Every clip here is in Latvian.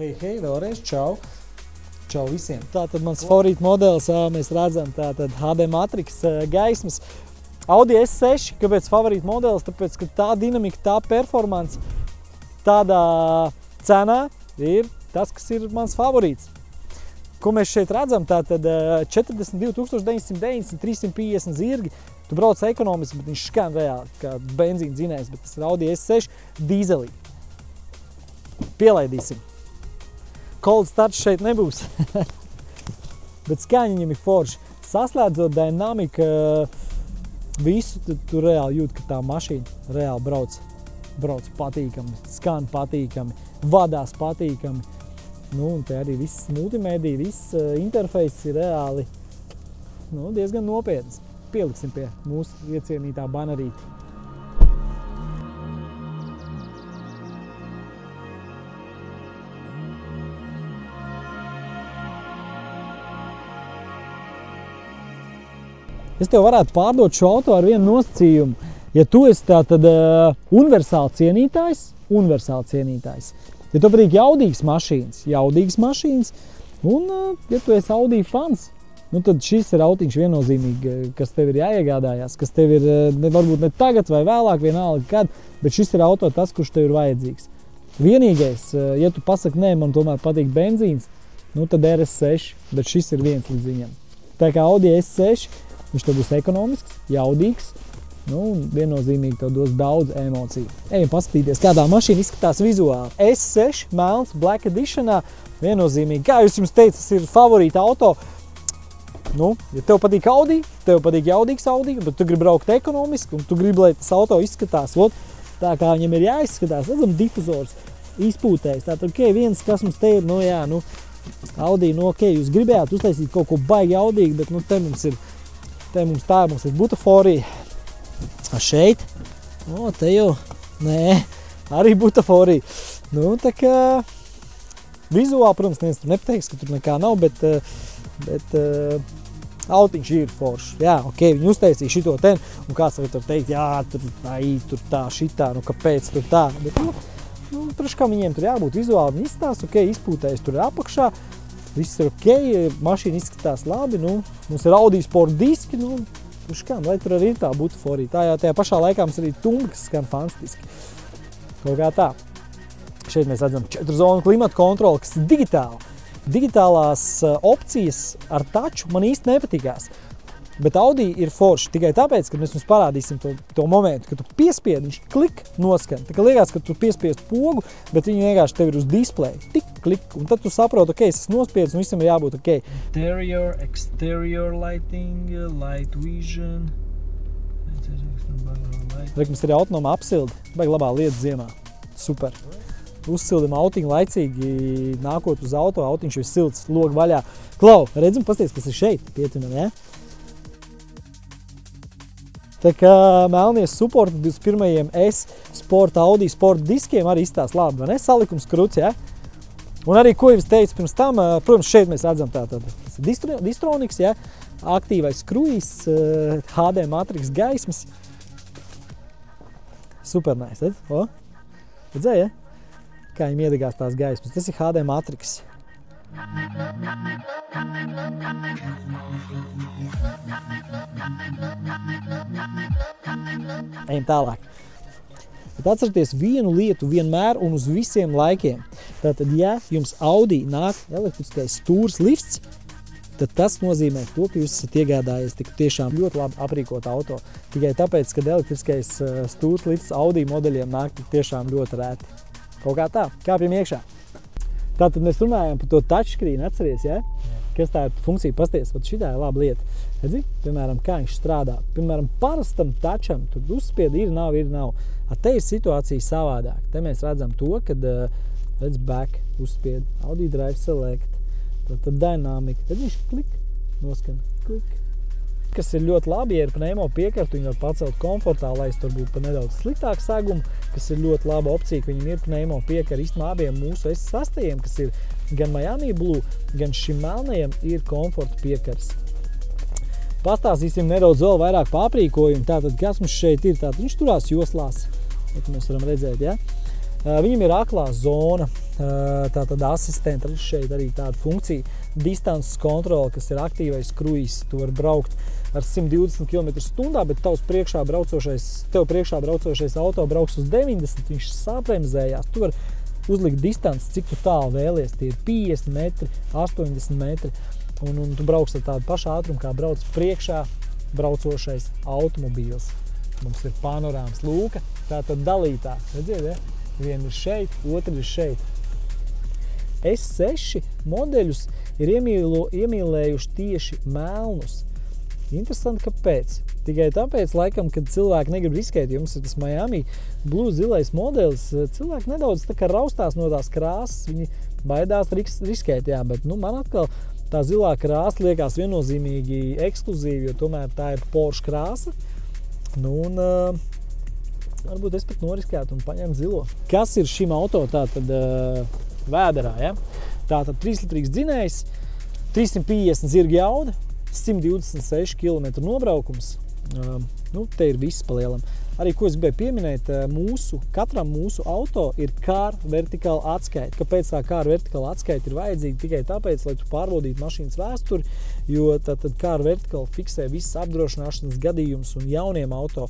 Hei, vēlreiz čau. Čau visiem. Tātad mans favorīta modelis, mēs redzam, tātad HD Matrix gaismas. Audi S6, kāpēc favorīta modelis? Tāpēc, ka tā dinamika, tā performance, tādā cenā ir tas, kas ir mans favorīts. Ko mēs šeit redzam, tātad 42 990, 350 zirgi. Tu brauc ekonomiski, bet viņš skan reāli, kā benzīna dzinējs, bet tas ir Audi S6 dīzelī. Pielaidīsim. Cold start šeit nebūs, bet skaņa viņam ir forši. Saslēdzot dinamika, visu tu reāli jūt, ka tā mašīna reāli brauc patīkami, skan patīkami, vadās patīkami. Nu, un te arī viss multimedija, viss interfejs ir reāli diezgan nopietns. Pieliksim pie mūsu iecienītā banerīti. Es tev varētu pārdot šo auto ar vienu nosacījumu. Ja tu esi tātad universāli cienītājs, ja tev patīk jaudīgas mašīnas, un ja tu esi Audi fans, tad šis ir autiņš viennozīmīgi, kas tev ir jāiegādājās, kas tev ir varbūt ne tagad vai vēlāk, vienalga kad, bet šis ir auto tas, kurš tev ir vajadzīgs. Vienīgais, ja tu pasaki, nē, man tomēr patīk benzīns, tad RS6, bet šis ir viens līdz viņam. Tā kā Audi S6, viņš tev būs ekonomisks, jaudīgs, un viennozīmīgi tev dos daudz emociju. Ejam paskatīties, kādā mašīna izskatās vizuāli. S6, melns, Black Editionā, viennozīmīgi. Kā jums teicu, tas ir favorīta auto. Ja tev patīk Audi, tev patīk jaudīgs Audi, bet tu gribi braukt ekonomiski, un tu gribi, lai tas auto izskatās, tā kā viņam ir jāizskatās, redzam, difuzors, izpūtējs. Tātad, viens, kas mums te ir, Audi, jūs gribējāt uztaisīt kaut ko baigi jaudīgi, bet te mums ir butaforija. Šeit, te jau, arī butaforija. Tā kā vizuāli, protams, neviens tur nepateiks, ka tur nekā nav, bet autiņš ir foršs. Jā, viņi uztaisīja šito ten, un kāds var tur teikt, jā, tur tā, šitā, kāpēc tur tā. Bet, priekš kā viņiem tur jābūt vizuāli, viņi izstās, izpūtējis tur apakšā, viss ir mašīna izskatās labi, mums ir Audi Sport diski, vai tur arī ir tā butaforija. Tajā pašā laikā mums arī tumbi, kas skan fantastiski. Kaut kā tā. Šeit mēs redzam 4 zonu klimata kontroli, kas ir digitāla. Digitālās opcijas ar taču man īsti nepatikās. Bet Audi ir forši tikai tāpēc, ka mēs jums parādīsim to momentu, kad tu piespiedi, viņš klik noskan. Tā kā liekas, ka tu piespiest pogu, bet viņi vienkārši tev ir uz displeja. Tik, klik, un tad tu saproti, es esmu nospiedis, un visam ir jābūt Interior, exterior lighting, light vision. Mums ir autonoma apsilde, baigi labā lieta ziemā. Super. Uzsildam autiņu laicīgi, nākot uz auto, autiņš ir silts, logi vaļā. Klau, redzam, pasties, kas ir šeit, pietinam, ja? Tā kā melnie supporti 21. S-Sport Audi Sport diskiem arī izstās labi, vai ne? Salikums kruts, ja? Un arī, ko jau es teicu pirms tam, protams, šeit mēs redzam tātad Distronics, ja? Aktīvais kruīzs, HD Matrix gaismas. Super nice, redz? Redzēji, ja? Kā viņam iedegās tās gaismas. Tas ir HD Matrix. Ejam tālāk. Bet atcerieties vienu lietu vienmēr un uz visiem laikiem. Tātad, ja jums Audi nāk elektriskais stūrs lifts, tad tas nozīmē to, ka jūs esat iegādājies tik tiešām ļoti labi aprīkot auto. Tikai tāpēc, ka elektriskais stūrs lifts Audi modeļiem nāk tik tiešām ļoti rēti. Kaut kā tā, kāpjam iekšā. Tātad mēs runājam par to touchscreen, atceries, ja? Kas tā ir funkcija, pasties, šitā ir laba lieta. Redzi, piemēram, kā viņš strādā. Piemēram, parastam toucham, tur uzspied ir, nav. Te ir situācija savādāk. Te mēs redzam to, kad, redz, back uzspied, Audi Drive Select, tad dynamic, tad viņš klik, noskan, klik. Kas ir ļoti labi, ja ir pneimo piekartu, viņi var pacelt komfortā, lai es tur būtu par nedaudz sliktāku segumu, kas ir ļoti laba opcija, ka viņam ir pneimo piekari. Īstenībā abiem mūsu S6, kas ir gan Miami Blue, gan šim melnajam ir komforta piekars. Pastāstīsim nedaudz vēl vairāk par aprīkojumu. Tātad, kas mums šeit ir? Tātad viņš turās joslās, mēs varam redzēt, ja? Viņam ir aklā zona. tātad asistenta, redz šeit arī tāda funkcija, distances kontrole, kas ir aktīvais kruīzs, tu vari braukt ar 120 km/h, bet tev priekšā braucošais auto brauks uz 90, viņš sabremzējās, tu vari uzlikt distanci, cik tu tālu vēlies, tie ir 50 metri, 80 metri, un tu brauks ar tādu pašu ātrumu, kā brauc priekšā braucošais automobīls. Mums ir panorāmas lūka, tātad dalītā, redziet, ja? Viena ir šeit, otra ir šeit. S6 modeļus ir iemīlējuši tieši melnus. Interesanti, kāpēc? Tikai tāpēc, laikam, kad cilvēki negrib riskēt, jo mums ir tas Miami Blue zilais modelis, cilvēki nedaudz tā kā raustās no tās krāsas, viņi baidās riskēt, jā, bet man atkal tā zilā krāsa liekas viennozīmīgi ekskluzīva, jo tomēr tā ir Porsche krāsa. Varbūt es pat noriskētu un paņemu zilo. Kas ir šim auto tātad vēderā, ja? Tātad 3-litrīgs dzinējs, 350 zirga jauda, 126 km nobraukums. Te ir viss pa lielam. Arī, ko es gribēju pieminēt, katram mūsu auto ir car vertical atskaite. Kāpēc tā car vertical atskaite ir vajadzīga? Tikai tāpēc, lai tu pārbaudītu mašīnas vēsturi, jo tātad car vertical fiksē visas apdrošināšanas gadījumus un jauniem auto.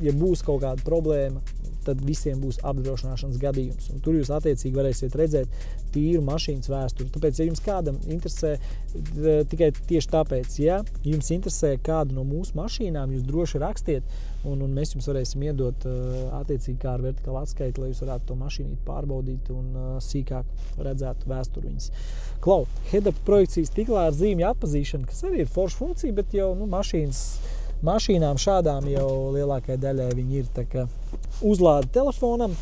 Ja būs kaut kāda problēma, tad visiem būs apdrošināšanas gadījums. Un tur jūs attiecīgi varēsiet redzēt tīru mašīnas vēsturi. Tāpēc, ja jums kādam interesē, tikai tieši tāpēc, ja jums interesē kādu no mūsu mašīnām, jūs droši rakstiet, un mēs jums varēsim iedot attiecīgi kā ar vertikālu atskaiti, lai jūs varētu to mašīnīt pārbaudīt un sīkāk redzētu vēsturi viņas. Klau, head-up projekcijas stiklā ar zīmju atpazīšana, kas arī ir forša funkcija, bet jau mašīnām šādām jau lielākai daļai viņi ir tā kā uzlāde telefonam,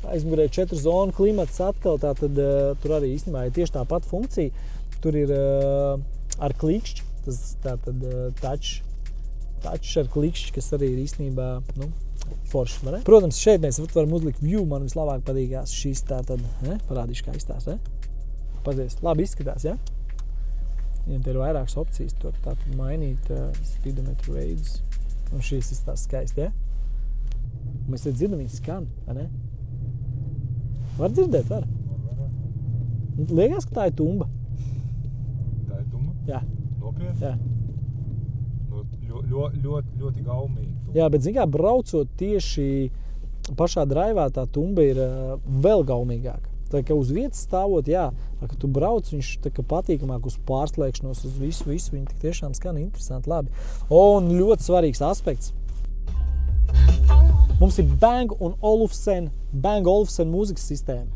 aizmugurē 4 zonu klimats atkal, tātad tur arī īstenībā ir tieši tā pat funkcija. Tur ir ar klikšķi, tas tātad touch ar klikšķi, kas arī ir īstenībā, forši, vai ne? Protams, šeit mēs varam uzlikt view, man vislabāk patīkās šis tātad, parādīšu kā izstās, Pazies, labi izskatās, ja? Ja te ir vairākas opcijas, tur tātad mainīt speedometru veidus. Un šīs izstās skaisti, ja? Mēs te dzirdam, viņi skan, vai ne? Var dzirdēt, var? Liekas, ka tā ir tumba. Tā ir tumba? Jā. Nopietni? Jā. Ļoti gaumīgi. Jā, bet zin kā, braucot tieši pašā draivā, tā tumba ir vēl gaumīgāka. Tā kā uz vietas stāvot, jā, kad tu brauc, viņš tā kā patīkamāk uz pārslēgšanos, uz visu, viņi tik tiešām skan interesanti, labi. Un ļoti svarīgs aspekts. Mums ir Bang & Olufsen mūzikas sistēma.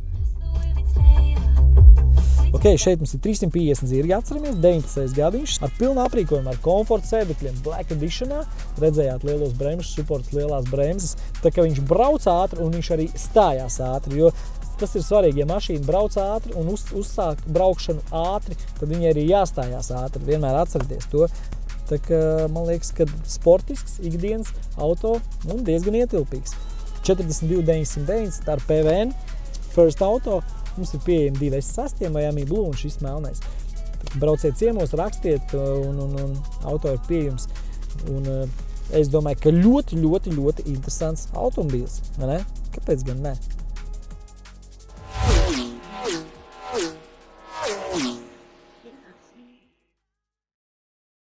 Ok, šeit mums ir 350 zirgi, atceramies, 19. gadiņš, ar pilnu aprīkojumu, ar komforta sēdekļiem, Black Editionā. Redzējāt lielos bremžus, suports lielās bremzes, tā kā viņš brauc ātri un viņš arī stājās ātri, jo tas ir svarīgi, ja mašīna brauc ātri un uzsāk braukšanu ātri, tad viņai arī jāstājās ātri, vienmēr atcerieties to. Tā kā, man liekas, ka sportisks, ikdienas auto un diezgan ietilpīgs. 42,990 ar PVN, First Auto, mums ir pieejami 2 S6 Miami Blue un šis melnais. Brauciet ciemos, rakstiet un auto ir pieejams. Un es domāju, ka ļoti interesants automobīls, vai ne? Kāpēc gan ne?